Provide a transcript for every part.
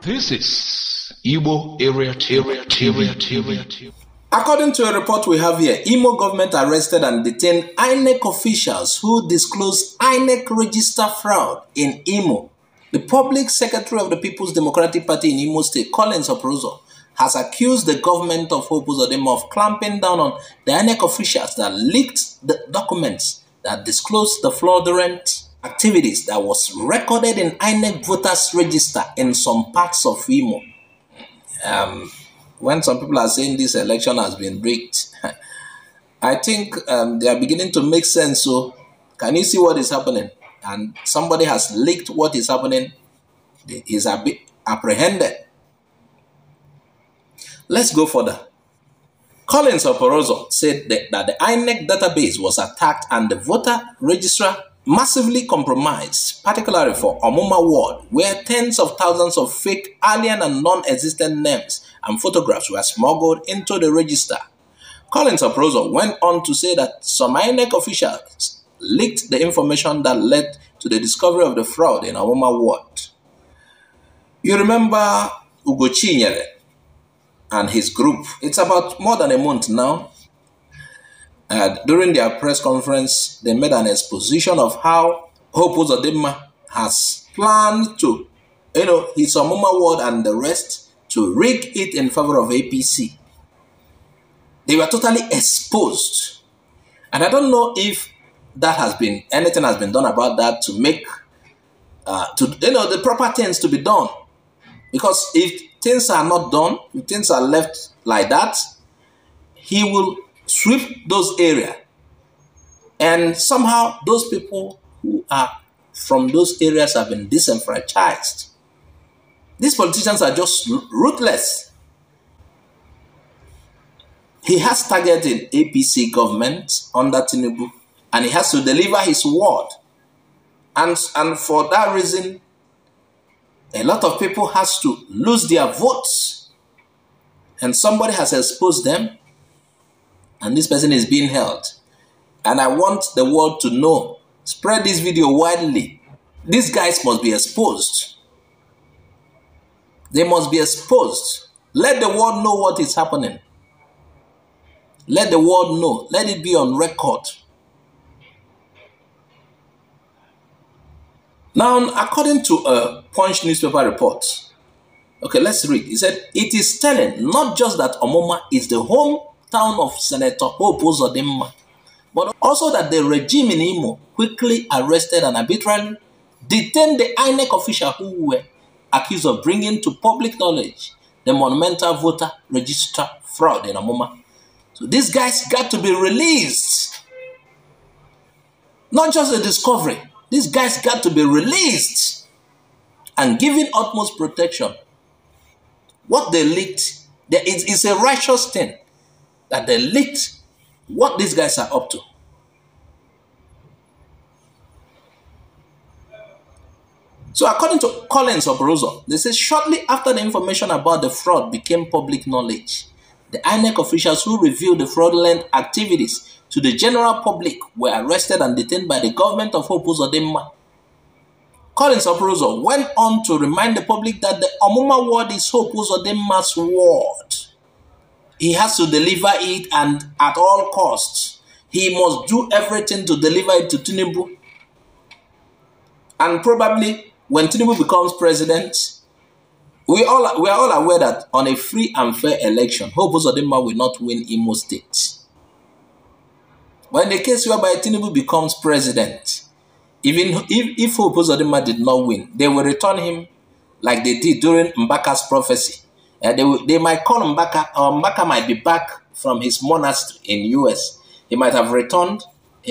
This is Igbo area. According to a report we have here, Imo government arrested and detained Inec officials who disclosed Inec register fraud in Imo. The public secretary of the People's Democratic Party in Imo State, Collins Oprozo, has accused the government of Uzodinma'S of clamping down on the Inec officials that leaked the documents that disclosed the fraudulent activities that was recorded in Inec voters register in some parts of Imo. When some people are saying this election has been rigged, I think they are beginning to make sense. So can you see what is happening? And somebody has leaked what is happening. Is a bit apprehended. Let's go further. Collins Oprozo said that the INEC database was attacked and the voter registrar massively compromised, particularly for Omuma ward, where tens of thousands of fake, alien and non-existent names and photographs were smuggled into the register. Collins Oprozo went on to say that some INEC officials leaked the information that led to the discovery of the fraud in Omuma ward. You remember Uzodinma'S and his group. It's about more than a month now. During their press conference, they made an exposition of how Uzodinma'S has planned to, his Omuma ward and the rest, to rig it in favor of APC. They were totally exposed. And I don't know if anything has been done about that to make, the proper things to be done. Because if things are not done, if things are left like that, he will sweep those areas. And somehow those people who are from those areas have been disenfranchised. These politicians are just ruthless. He has targeted APC government under Tinubu, and he has to deliver his word. And for that reason, a lot of people has to lose their votes. And somebody has exposed them. And this person is being held. And I want the world to know. Spread this video widely. These guys must be exposed. They must be exposed. Let the world know what is happening. Let the world know. Let it be on record. Now, according to a Punch newspaper report, okay, let's read. It said, it is telling not just that Omuma is the hometown of Senator Uzodinma'S, but also that the regime in Imo quickly arrested and arbitrarily detained the INEC official who were accused of bringing to public knowledge the monumental voter register fraud in Omuma. So these guys got to be released. Not just a discovery. These guys got to be released and given utmost protection. What they leaked, it's a righteous thing that they leaked what these guys are up to. So according to Collins Oprozo, they say shortly after the information about the fraud became public knowledge, the INEC officials who revealed the fraudulent activities to the general public were arrested and detained by the government of Uzodinma'S. Collins Oprozo went on to remind the public that the Omuma ward is Uzodinma'S ward. He has to deliver it, and at all costs, he must do everything to deliver it to Tinubu. And probably when Tinubu becomes president, we are all aware that on a free and fair election, Uzodinma'S will not win Imo State. But in the case whereby Tinubu becomes president, even if Uzodinma'S did not win, they will return him like they did during Mbaka's prophecy. They might call Mbaka, or Mbaka might be back from his monastery in US. He might have returned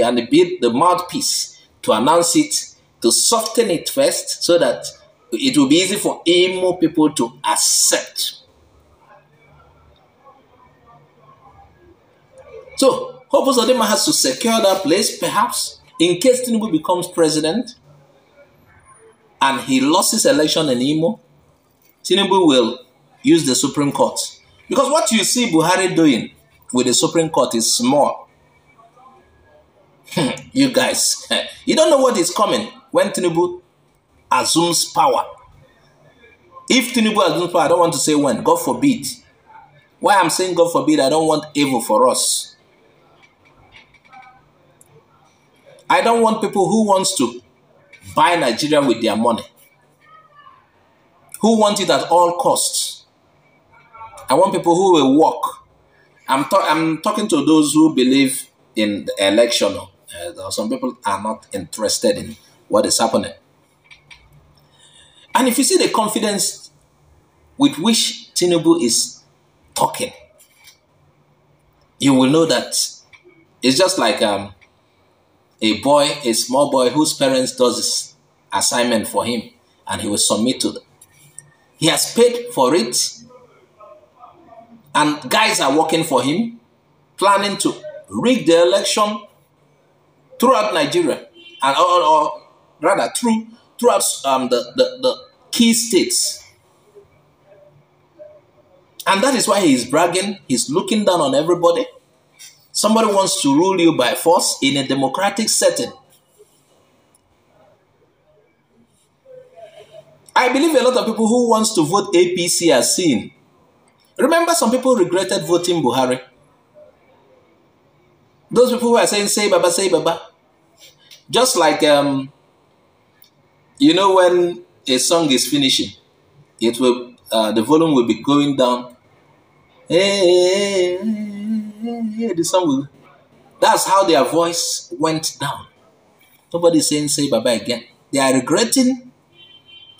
and be the mouthpiece to announce it, to soften it first, so that it will be easy for Imo people to accept. So, Uzodinma'S has to secure that place, perhaps, in case Tinubu becomes president and he lost his election in Imo. Tinubu will use the Supreme Court. Because what you see Buhari doing with the Supreme Court is small. You guys, you don't know what is coming when Tinubu assumes power. If Tinubu has done power, I don't want to say when. God forbid. Why I'm saying God forbid, I don't want evil for us. I don't want people who wants to buy Nigeria with their money, who want it at all costs. I want people who will work. I'm talking to those who believe in the election. Some people are not interested in what is happening. And if you see the confidence with which Tinubu is talking, you will know that it's just like a small boy whose parents does his assignment for him and he will submit to them. He has paid for it and guys are working for him, planning to rig the election throughout Nigeria and or rather throughout the key states. And that is why he is bragging. He's looking down on everybody. Somebody wants to rule you by force in a democratic setting. I believe a lot of people who wants to vote APC are seen. Remember, some people regretted voting Buhari. Those people who are saying, say Baba, say Baba. Just like, you know, when a song is finishing, it will, the volume will be going down. Hey, the song will. That's how their voice went down. Nobody's saying, say Baba again. They are regretting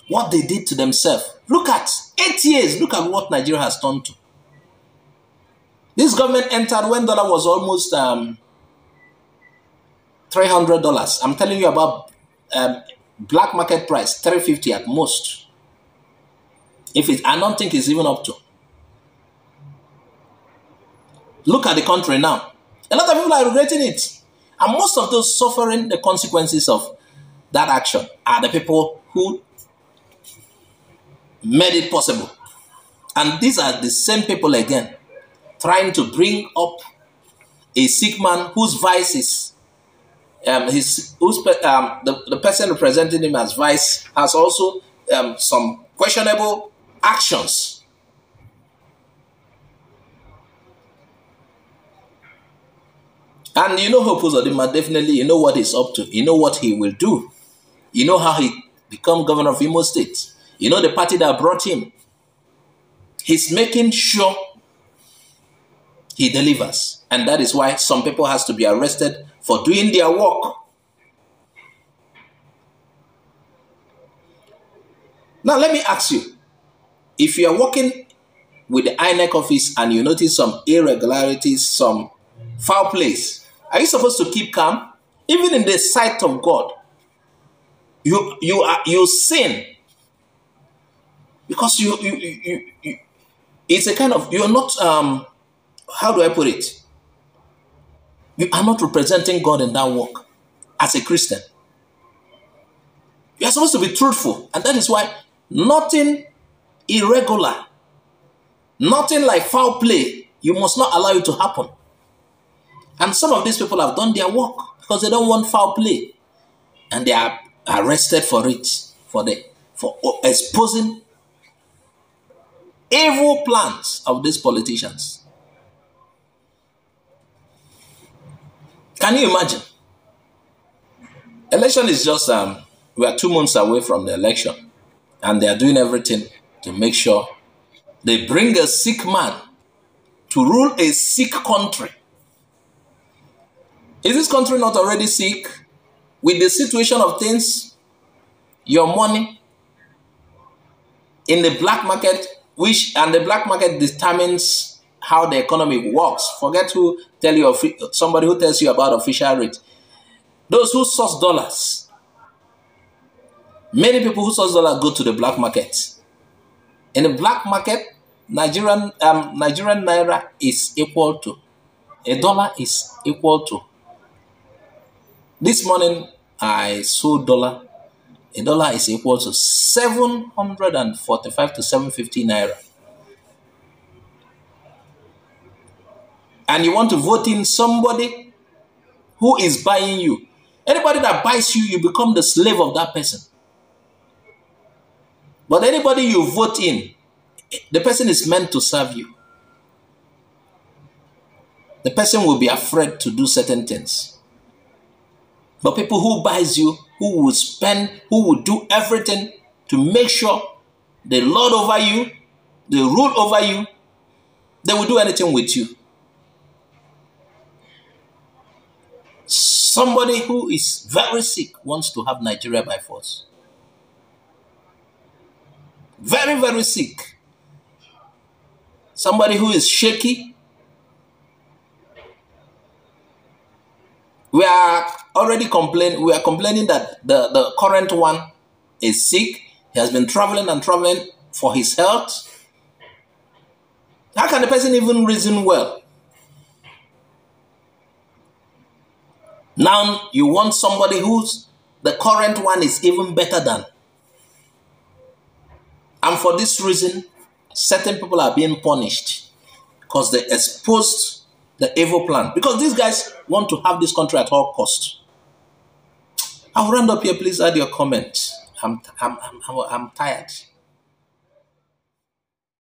what they did to themselves. Look at 8 years. Look at what Nigeria has turned to. This government entered when dollar was almost $300. I'm telling you about black market price, $350 at most. I don't think it's even up to. Look at the country now. A lot of people are regretting it. And most of those suffering the consequences of that action are the people who made it possible. And these are the same people again, trying to bring up a sick man whose vice is, the person representing him as vice has also some questionable actions. And you know Hope Uzodinma, definitely, you know what he's up to. You know what he will do. You know how he become governor of Imo State. You know the party that brought him. He's making sure he delivers. And that is why some people has to be arrested for doing their work. Now let me ask you, if you are working with the Inec office and you notice some irregularities, some foul plays, are you supposed to keep calm? Even in the sight of God, you sin. Because it's a kind of, you're not, how do I put it? You are not representing God in that work as a Christian. You are supposed to be truthful. And that is why nothing irregular, nothing like foul play, you must not allow it to happen. And some of these people have done their work because they don't want foul play. And they are arrested for it, for exposing evil plans of these politicians. Can you imagine? Election is just, we are 2 months away from the election. And they are doing everything to make sure they bring a sick man to rule a sick country. Is this country not already sick? With the situation of things, your money in the black market, and the black market determines how the economy works. Forget who tell you, somebody who tells you about official rate. Those who source dollars, many people who source dollars go to the black market. In the black market, Nigerian naira is equal to, a dollar is equal to. This morning, I saw dollar. A dollar is equal to 745 to 750 naira. And you want to vote in somebody who is buying you. Anybody that buys you, you become the slave of that person. But anybody you vote in, the person is meant to serve you. The person will be afraid to do certain things. But people who buys you, who will spend, who will do everything to make sure they lord over you, they rule over you, they will do anything with you. Somebody who is very sick wants to have Nigeria by force. Very, very sick. Somebody who is shaky. We are already complaining. We are complaining that the current one is sick. He has been traveling and traveling for his health. How can the person even reason well? Now you want somebody who's the current one is even better than. And for this reason, certain people are being punished because they exposed the evil plan. Because these guys want to have this country at all costs. I'll round up here. Please add your comments. I'm tired.